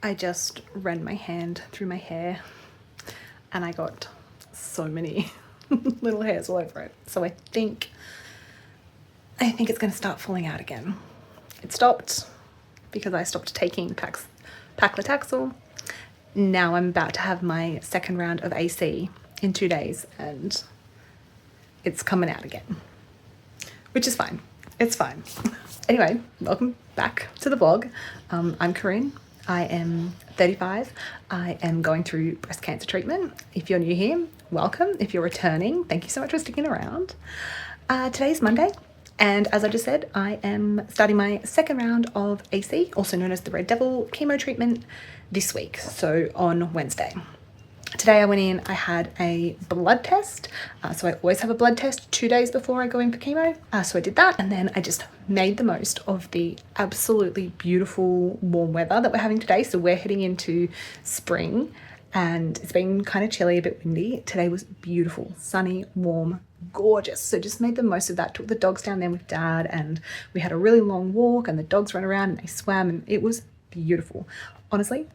I just ran my hand through my hair and I got so many little hairs all over it. So I think it's going to start falling out again. It stopped because I stopped taking paclitaxel. Now I'm about to have my second round of AC in 2 days and it's coming out again, which is fine. It's fine. Anyway, welcome back to the vlog. I'm Corinne. I am 35. I am going through breast cancer treatment. If you're new here, welcome. If you're returning, thank you so much for sticking around. Today's Monday, and as I just said, I am starting my second round of AC, also known as the Red Devil chemo treatment, this week, so on Wednesday. Today I went in, I had a blood test. So I always have a blood test 2 days before I go in for chemo. So I did that, and then I just made the most of the absolutely beautiful warm weather that we're having today. So we're heading into spring and it's been kind of chilly, a bit windy. Today was beautiful, sunny, warm, gorgeous. So just made the most of that. Took the dogs down there with Dad and we had a really long walk and the dogs ran around and they swam and it was beautiful. Honestly,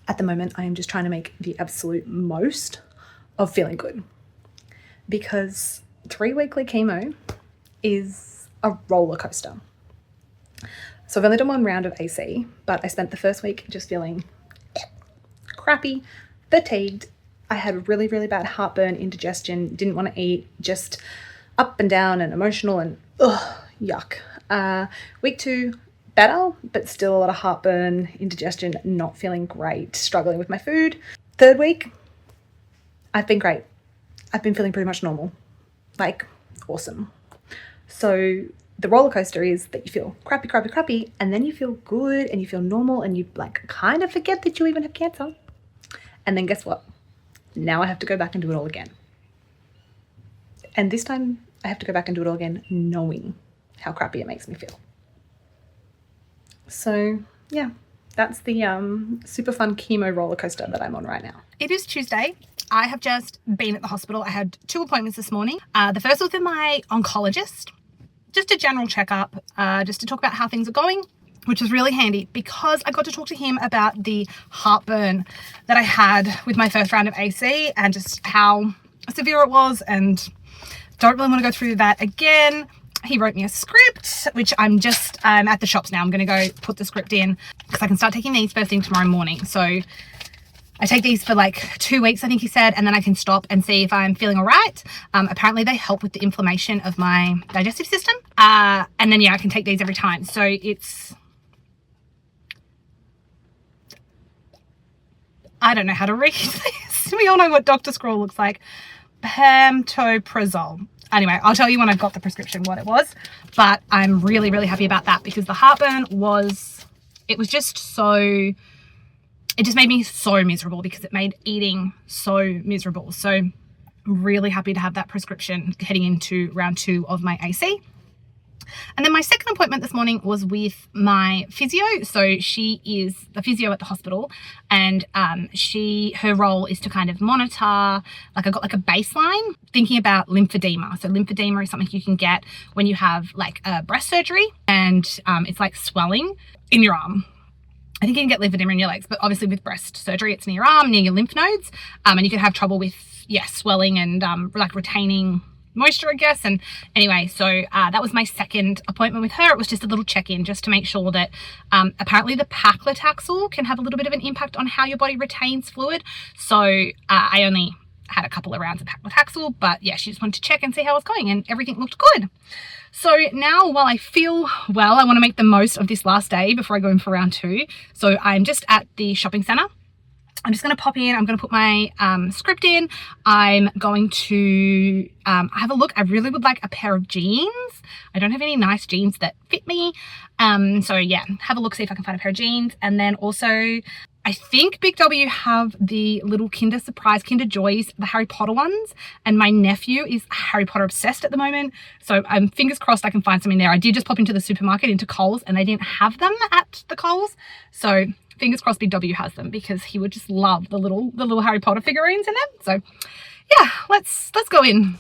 at the moment, I am just trying to make the absolute most of feeling good because 3 weekly chemo is a roller coaster. So I've only done 1 round of AC, but I spent the first week just feeling crappy, fatigued. I had really, really bad heartburn, indigestion, didn't want to eat, just up and down and emotional and yuck. Week 2, better, but still a lot of heartburn, indigestion, not feeling great, struggling with my food. 3rd week, I've been great. I've been feeling pretty much normal, like awesome. So the roller coaster is that you feel crappy, and then you feel good and you feel normal and you like kind of forget that you even have cancer. And then guess what? Now I have to go back and do it all again. And this time I have to go back and do it all again knowing how crappy it makes me feel. So yeah, that's the super fun chemo roller coaster that I'm on right now. It is Tuesday. I have just been at the hospital. I had 2 appointments this morning. The first was with my oncologist, just a general checkup, just to talk about how things are going, which was really handy because I got to talk to him about the heartburn that I had with my first round of AC and just how severe it was, and don't really want to go through that again. He wrote me a script, which I'm at the shops now. I'm going to go put the script in because I can start taking these first thing tomorrow morning. So I take these for like 2 weeks, I think he said, and then I can stop and see if I'm feeling all right. Apparently they help with the inflammation of my digestive system. And then, yeah, I can take these every time. So it's, I don't know how to read this. We all know what Dr. Scroll looks like. Pantoprazole. Anyway, I'll tell you when I've got the prescription what it was, but I'm really, really happy about that because the heartburn it just made me so miserable because it made eating so miserable. So really happy to have that prescription heading into round 2 of my AC. And then my second appointment this morning was with my physio. So she is the physio at the hospital, and her role is to kind of monitor, like I got like a baseline thinking about lymphedema. So lymphedema is something you can get when you have like a breast surgery and it's like swelling in your arm. I think you can get lymphedema in your legs, but obviously with breast surgery, it's near your arm, near your lymph nodes. And you can have trouble with, swelling and like retaining moisture, I guess. And anyway, so that was my second appointment with her. It was just a little check-in just to make sure that apparently the paclitaxel can have a little bit of an impact on how your body retains fluid. So I only had a couple of rounds of paclitaxel, but yeah, she just wanted to check and see how it was going, and everything looked good. So now, while I feel well, I want to make the most of this last day before I go in for round 2. So I'm just at the shopping centre. I'm just going to pop in. I'm going to put my script in. I'm going to have a look. I really would like a pair of jeans. I don't have any nice jeans that fit me. So yeah, have a look, see if I can find a pair of jeans. And then also, I think Big W have the little Kinder Joys, the Harry Potter ones. And my nephew is Harry Potter obsessed at the moment. So I'm fingers crossed I can find something there. I did just pop into the supermarket, into Coles, and they didn't have them at the Coles. So fingers crossed Big W has them because he would just love the little Harry Potter figurines in them. So yeah, let's go in.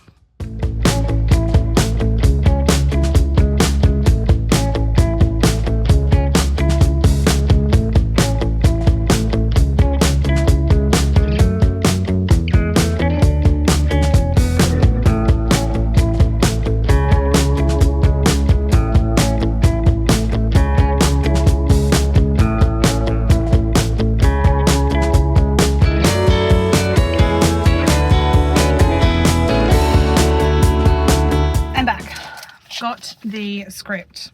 got the script.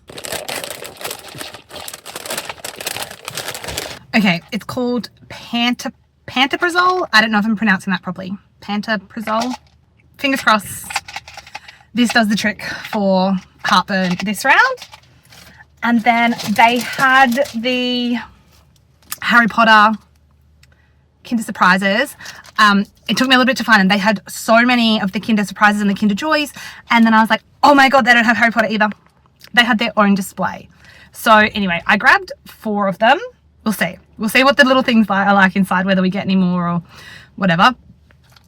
Okay, it's called pantoprazole. I don't know if I'm pronouncing that properly. Pantoprazole. Fingers crossed. This does the trick for heartburn this round. And then they had the Harry Potter Kinder Surprises. It took me a little bit to find them. They had so many of the Kinder Surprises and the Kinder Joys. And then I was like, oh my God, they don't have Harry Potter either. They had their own display. So anyway, I grabbed 4 of them. We'll see. We'll see what the little things are like inside, whether we get any more or whatever.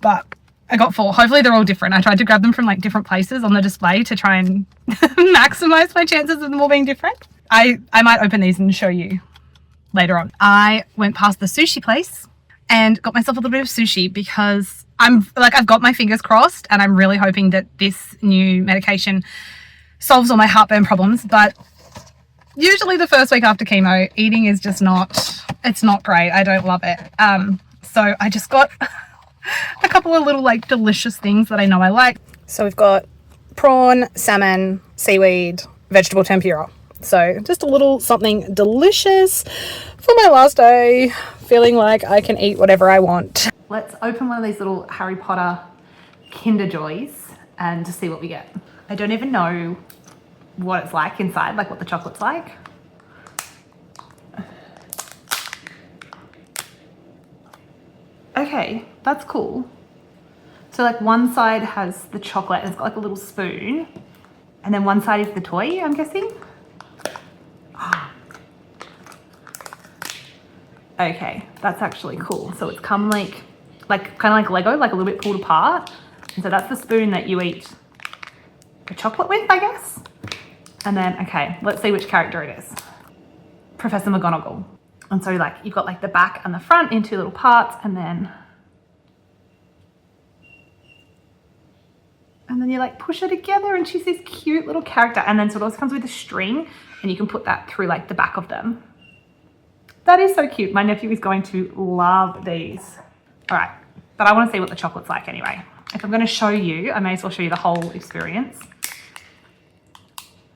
But I got 4. Hopefully they're all different. I tried to grab them from like different places on the display to try and maximize my chances of them all being different. I might open these and show you later on. I went past the sushi place and got myself a little bit of sushi because I've got my fingers crossed and I'm really hoping that this new medication solves all my heartburn problems. But usually the first week after chemo, eating is just it's not great. I don't love it. So I just got a couple of little like delicious things that I know I like. So we've got prawn, salmon, seaweed, vegetable tempura. So just a little something delicious for my last day, feeling like I can eat whatever I want. Let's open one of these little Harry Potter Kinder Joys and just see what we get. I don't even know what it's like inside, like what the chocolate's like. Okay, that's cool. So like one side has the chocolate and it's got like a little spoon, and then one side is the toy, I'm guessing. Okay, that's actually cool. So it's come like kind of like Lego, like a little bit pulled apart. And so that's the spoon that you eat the chocolate with, I guess. And then, okay, let's see which character it is. Professor McGonagall. And so like you've got like the back and the front in 2 little parts, and then you like push her together and she's this cute little character. And then so it also comes with a string and you can put that through like the back of them. That is so cute. My nephew is going to love these. All right, but I want to see what the chocolate's like anyway. If I'm going to show you, I may as well show you the whole experience.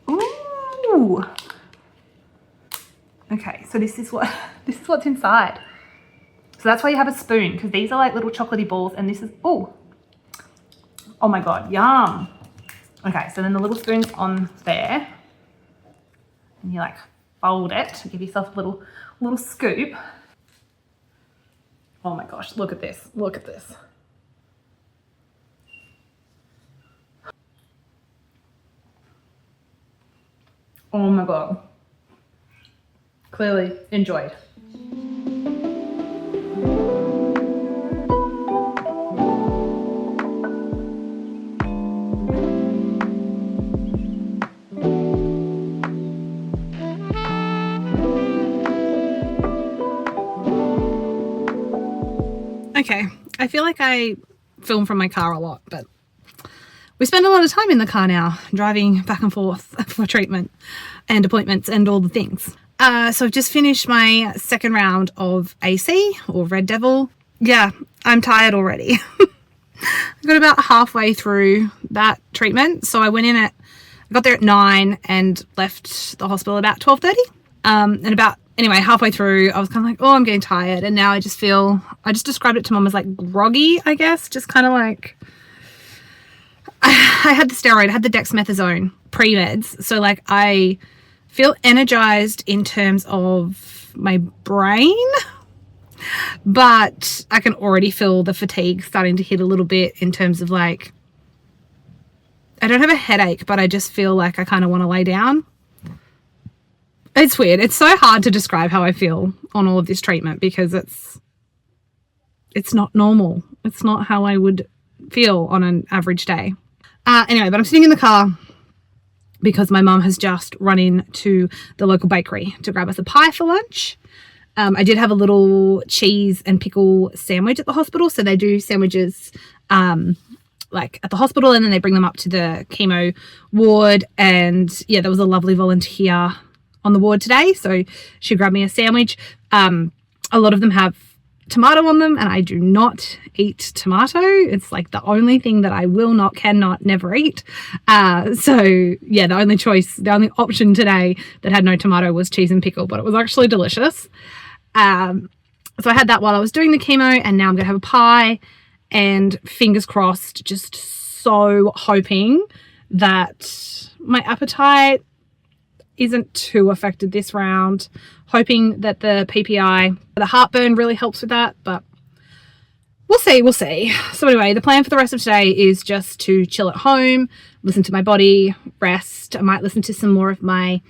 Ooh. Okay, so this is what's inside. So that's why you have a spoon, because these are like little chocolatey balls, and this is, oh my God, yum. Okay, so then the little spoon's on there, and you like fold it to give yourself a little scoop. Oh my gosh, look at this, look at this. Oh my God. Clearly enjoyed. Okay, I feel like I film from my car a lot, but we spend a lot of time in the car now, driving back and forth for treatment and appointments and all the things. So I've just finished my 2nd round of AC, or Red Devil. Yeah, I'm tired already. I got about halfway through that treatment. So I got there at 9 and left the hospital about 12:30. Anyway, halfway through, I was kind of like, oh, I'm getting tired. And now I just described it to Mum as like groggy, I guess. Just kind of like, I had the steroid, I had the dexamethasone pre-meds. So like I feel energized in terms of my brain, but I can already feel the fatigue starting to hit a little bit in terms of like, I don't have a headache, but I just feel like I kind of want to lay down. It's weird. It's so hard to describe how I feel on all of this treatment because it's not normal. It's not how I would feel on an average day. Anyway, but I'm sitting in the car because my mum has just run in to the local bakery to grab us a pie for lunch. I did have a little cheese and pickle sandwich at the hospital. So they do sandwiches like at the hospital, and then they bring them up to the chemo ward. And yeah, there was a lovely volunteer on the ward today, so she grabbed me a sandwich. A lot of them have tomato on them, and I do not eat tomato. It's like the only thing that I will not, cannot, never eat. So yeah, the only option today that had no tomato was cheese and pickle, but it was actually delicious. So I had that while I was doing the chemo, and now I'm gonna have a pie, and fingers crossed, just so hoping that my appetite isn't too affected this round, hoping that the PPI, the heartburn really helps with that, but we'll see. So anyway, the plan for the rest of today is just to chill at home, listen to my body, rest. I might listen to some more of my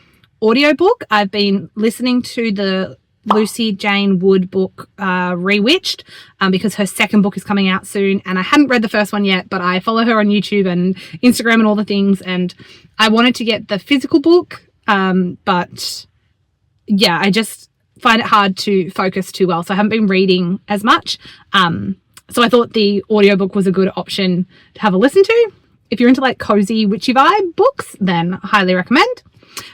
audiobook. I've been listening to the Lucy Jane Wood book, Rewitched, because her second book is coming out soon, and I hadn't read the first one yet, but I follow her on YouTube and Instagram and all the things, and I wanted to get the physical book, but yeah, I just find it hard to focus too well, so I haven't been reading as much. So I thought the audiobook was a good option to have a listen to. If you're into like cozy witchy vibe books, then highly recommend.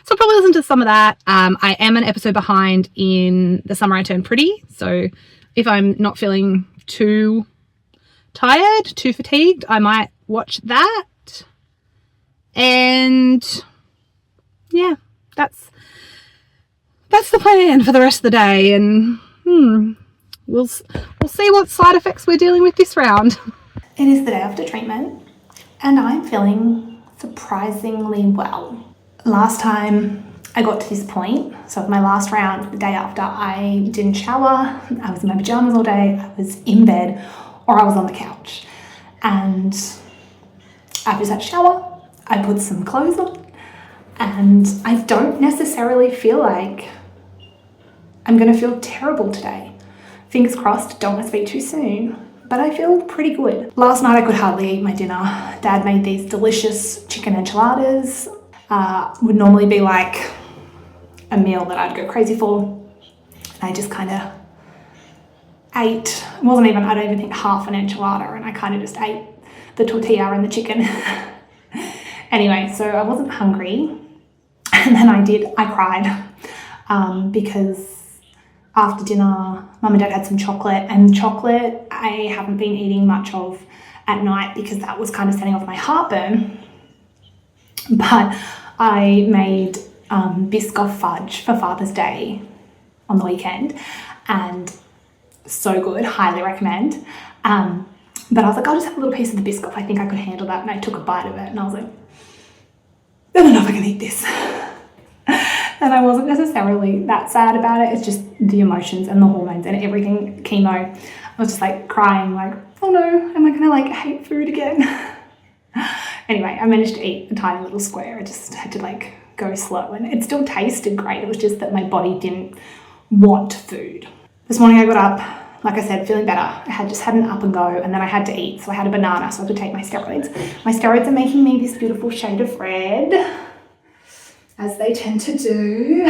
So I'll probably listen to some of that. I am an episode behind in The Summer I Turned Pretty, so if I'm not feeling too tired, too fatigued, I might watch that. And yeah, that's the plan for the rest of the day, and we'll see what side effects we're dealing with this round. It is the day after treatment, and I'm feeling surprisingly well. Last time I got to this point, so for my last round, the day after, I didn't shower, I was in my pajamas all day, I was in bed, or I was on the couch. And I just had a shower, I put some clothes on, and I don't necessarily feel like I'm going to feel terrible today. Fingers crossed, don't want to speak too soon, but I feel pretty good. Last night I could hardly eat my dinner. Dad made these delicious chicken enchiladas. Would normally be like a meal that I'd go crazy for. And I just kind of ate, I don't even think half an enchilada, and I kind of just ate the tortilla and the chicken. Anyway, so I wasn't hungry, and then I cried because after dinner, Mum and Dad had some chocolate, and chocolate I haven't been eating much of at night because that was kind of setting off my heartburn. But I made Biscoff fudge for Father's Day on the weekend, and so good, highly recommend. But I was like, I'll just have a little piece of the Biscoff, I think I could handle that, and I took a bite of it, and I was like, I don't know if I can eat this. And I wasn't necessarily that sad about it, it's just the emotions and the hormones and everything, chemo. I was just like crying, like, oh no, am I gonna like hate food again? Anyway, I managed to eat a tiny little square. I just had to like go slow, and it still tasted great. It was just that my body didn't want food. This morning I got up, like I said, feeling better. I had just had an up and go, and then I had to eat. So I had a banana so I could take my steroids. My steroids are making me this beautiful shade of red, as they tend to do.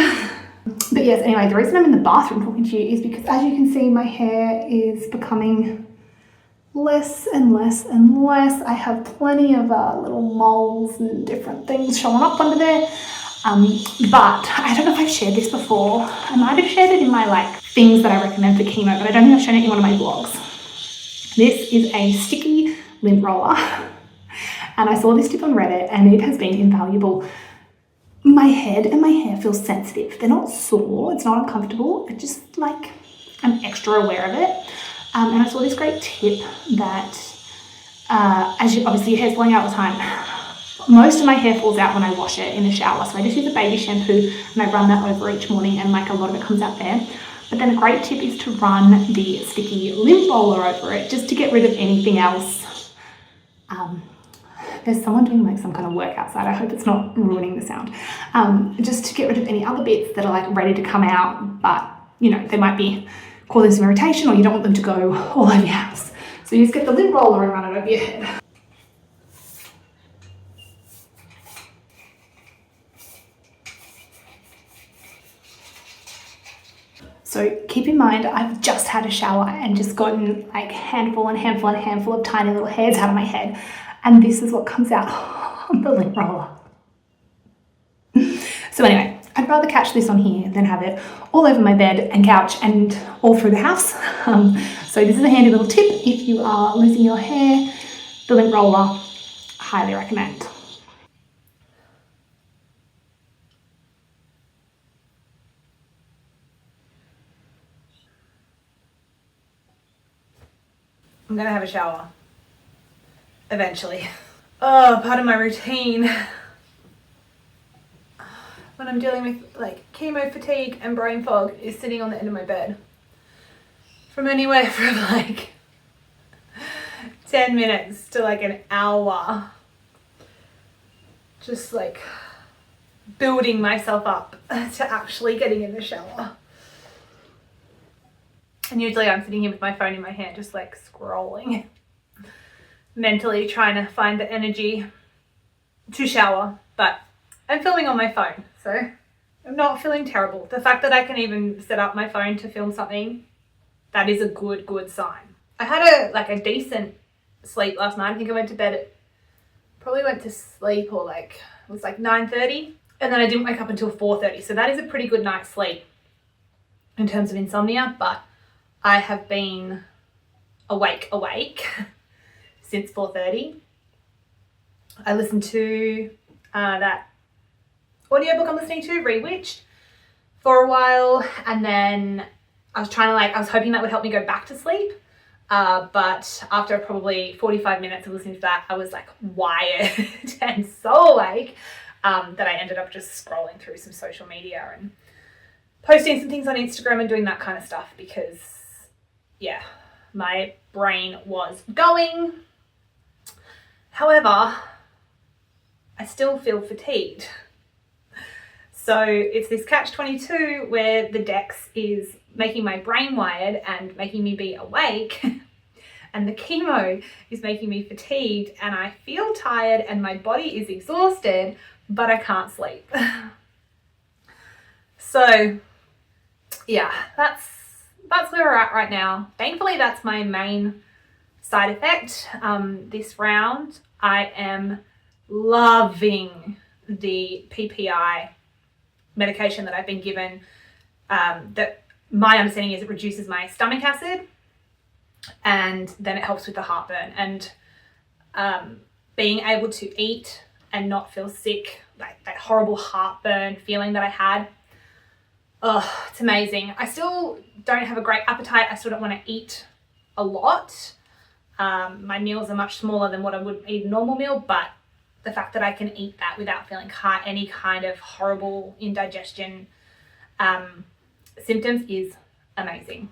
But yes, anyway, the reason I'm in the bathroom talking to you is because, as you can see, my hair is becoming less and less and less. I have plenty of little moles and different things showing up under there. But I don't know if I've shared this before. I might have shared it in my like things that I recommend for chemo, but I don't think I've shown it in one of my vlogs. This is a sticky lint roller, and I saw this tip on Reddit, and it has been invaluable. My head and my hair feel sensitive. They're not sore, it's not uncomfortable, it's just like I'm extra aware of it. And I saw this great tip that, obviously your hair's falling out all the time. Most of my hair falls out when I wash it in the shower, so I just use a baby shampoo and I run that over each morning, and like a lot of it comes out there. But then a great tip is to run the sticky lint roller over it, just to get rid of anything else. There's someone doing like some kind of work outside. I hope it's not ruining the sound. Just to get rid of any other bits that are like ready to come out, but you know, they might be causing some irritation, or you don't want them to go all over your house. So you just get the lint roller and run it over your head. So keep in mind, I've just had a shower and just gotten like handful and handful and handful of tiny little hairs out of my head. And this is what comes out on the lint roller. So anyway, I'd rather catch this on here than have it all over my bed and couch and all through the house. So this is a handy little tip if you are losing your hair. The lint roller, highly recommend. I'm gonna have a shower eventually. Oh, part of my routine when I'm dealing with like chemo fatigue and brain fog is sitting on the end of my bed from anywhere from like 10 minutes to like an hour, just like building myself up to actually getting in the shower. And usually I'm sitting here with my phone in my hand, just like scrolling, mentally trying to find the energy to shower, but I'm filming on my phone, so I'm not feeling terrible. The fact that I can even set up my phone to film something, that is a good sign. I had a decent sleep last night. I think I went to bed at, probably went to sleep or like, it was like 9:30, and then I didn't wake up until 4:30. So that is a pretty good night's sleep in terms of insomnia, but I have been awake since 4:30. I listened to that audiobook I'm listening to, Rewitched, for a while, and then I was hoping that would help me go back to sleep. But after probably 45 minutes of listening to that, I was like wired and so awake that I ended up just scrolling through some social media and posting some things on Instagram and doing that kind of stuff because, yeah, my brain was going. However, I still feel fatigued. So it's this catch-22 where the DEX is making my brain wired and making me be awake, and the chemo is making me fatigued, and I feel tired and my body is exhausted, but I can't sleep. So yeah, that's where we're at right now. Thankfully, that's my main side effect. This round, I am loving the PPI medication that I've been given. That my understanding is it reduces my stomach acid, and then it helps with the heartburn. And being able to eat and not feel sick, like that horrible heartburn feeling that I had, oh, it's amazing. I still don't have a great appetite. I still don't want to eat a lot. My meals are much smaller than what I would eat a normal meal, but the fact that I can eat that without feeling any kind of horrible indigestion symptoms is amazing.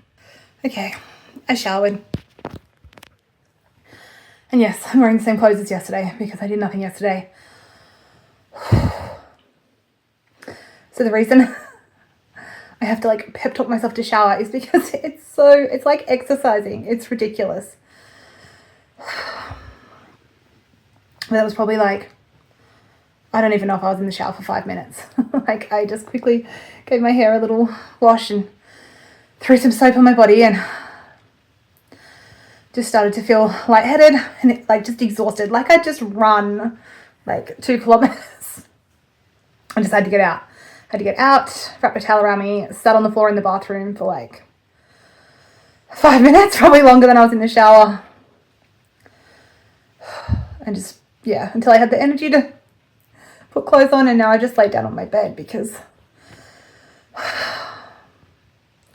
Okay, I showered. And yes, I'm wearing the same clothes as yesterday because I did nothing yesterday. So the reason I have to like pep talk myself to shower is because it's like exercising. It's ridiculous. That was probably like, I don't even know if I was in the shower for 5 minutes. Like I just quickly gave my hair a little wash and threw some soap on my body and just started to feel lightheaded and like just exhausted. Like I just run like 2 kilometers. I just had to get out. Had to get out, wrap a towel around me, sat on the floor in the bathroom for like 5 minutes, probably longer than I was in the shower. And just, yeah, until I had the energy to put clothes on, and now I just laid down on my bed because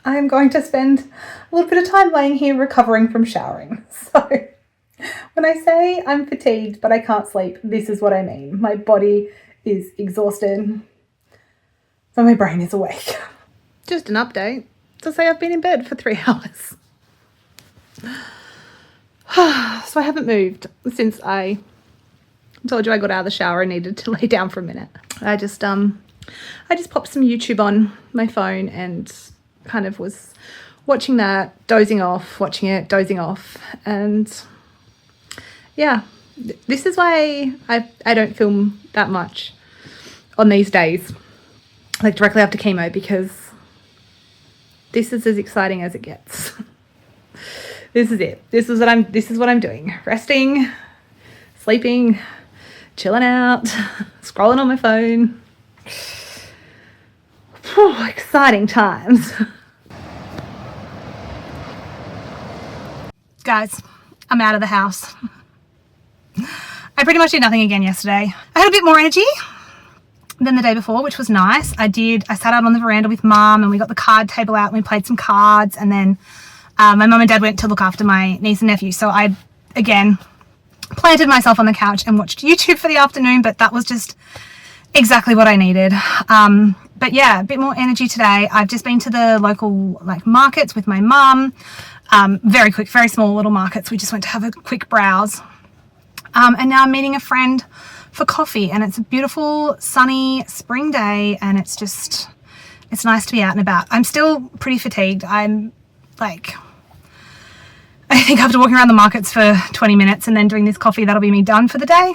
I am going to spend a little bit of time laying here recovering from showering. So when I say I'm fatigued but I can't sleep, this is what I mean. My body is exhausted, but my brain is awake. Just an update to say I've been in bed for 3 hours. So I haven't moved since I told you I got out of the shower and needed to lay down for a minute. I just popped some YouTube on my phone and kind of was watching that, dozing off, and yeah, this is why I don't film that much on these days, like directly after chemo, because this is as exciting as it gets. This is it. This is what I'm doing. Resting, sleeping, chilling out, scrolling on my phone. Whew, exciting times. Guys, I'm out of the house. I pretty much did nothing again yesterday. I had a bit more energy than the day before, which was nice. I sat out on the veranda with Mum and we got the card table out and we played some cards, and then my mum and dad went to look after my niece and nephew. So I, again, planted myself on the couch and watched YouTube for the afternoon, but that was just exactly what I needed. But yeah, a bit more energy today. I've just been to the local markets with my mum. Very quick, very small little markets. We just went to have a quick browse. And now I'm meeting a friend for coffee, and it's a beautiful sunny spring day, and it's nice to be out and about. I'm still pretty fatigued. I think after walking around the markets for 20 minutes and then doing this coffee, that'll be me done for the day.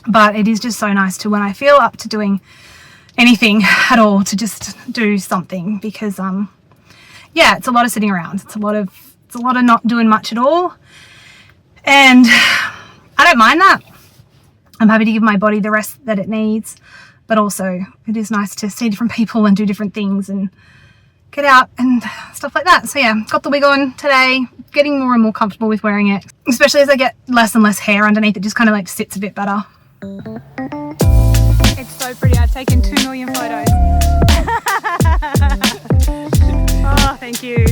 But it is just so nice to, when I feel up to doing anything at all, to just do something, because yeah, it's a lot of sitting around. It's a lot of not doing much at all. And I don't mind that. I'm happy to give my body the rest that it needs, but also it is nice to see different people and do different things and get out and stuff like that. So yeah, got the wig on today, getting more and more comfortable with wearing it, especially as I get less and less hair underneath. It just kind of sits a bit better. It's so pretty. I've taken 2 million photos. Oh, thank you.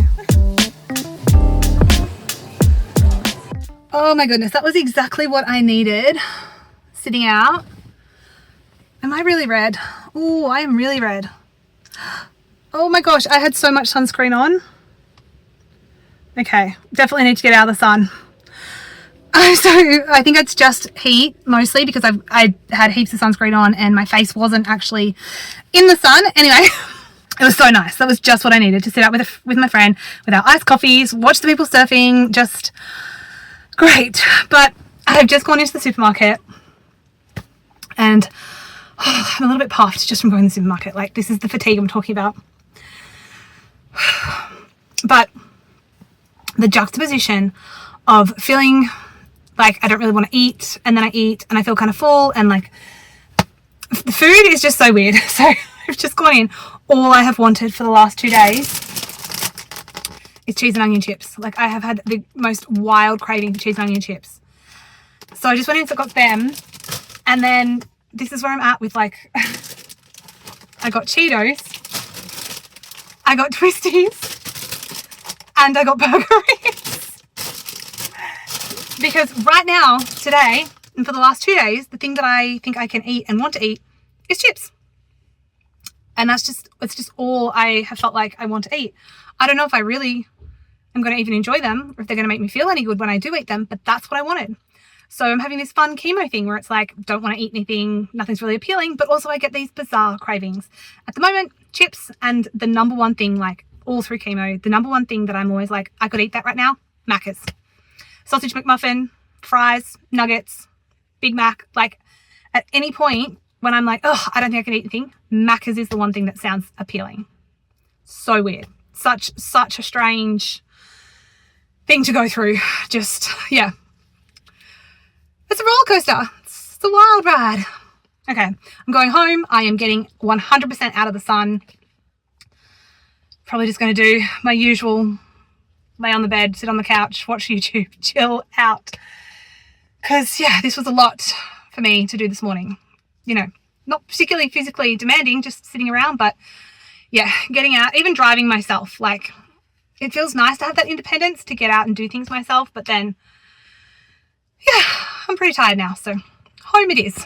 Oh my goodness, that was exactly what I needed. Sitting out. Am I really red? Oh, I am really red. Oh my gosh, I had so much sunscreen on. Okay, definitely need to get out of the sun. So I think it's just heat mostly, because I had heaps of sunscreen on and my face wasn't actually in the sun. Anyway, it was so nice. That was just what I needed, to sit out with my friend with our iced coffees, watch the people surfing, just great. But I've just gone into the supermarket and I'm a little bit puffed just from going to the supermarket. This is the fatigue I'm talking about. But the juxtaposition of feeling like I don't really want to eat, and then I eat and I feel kind of full, and the food is just so weird. So I've just gone in. All I have wanted for the last 2 days is cheese and onion chips. I have had the most wild craving for cheese and onion chips. So I just went in and got them, and then this is where I'm at with I got Cheetos, I got Twisties, and I got Burger Rings. Because right now, today, and for the last 2 days, the thing that I think I can eat and want to eat is chips. And it's just all I have felt like I want to eat. I don't know if I really am going to even enjoy them, or if they're going to make me feel any good when I do eat them, but that's what I wanted. So I'm having this fun chemo thing where it's don't want to eat anything, nothing's really appealing, but also I get these bizarre cravings. At the moment, chips, and the number one thing, all through chemo, the number one thing that I'm always I could eat that right now, Macca's. Sausage McMuffin, fries, nuggets, Big Mac. At any point when I'm oh, I don't think I can eat anything, Macca's is the one thing that sounds appealing. So weird. Such a strange thing to go through. Just, yeah. It's a roller coaster. It's a wild ride. Okay, I'm going home. I am getting 100% out of the sun. Probably just going to do my usual lay on the bed, sit on the couch, watch YouTube, chill out. Because, yeah, this was a lot for me to do this morning. Not particularly physically demanding, just sitting around, but, yeah, getting out, even driving myself. It feels nice to have that independence to get out and do things myself, but then, yeah, I'm pretty tired now, so home it is.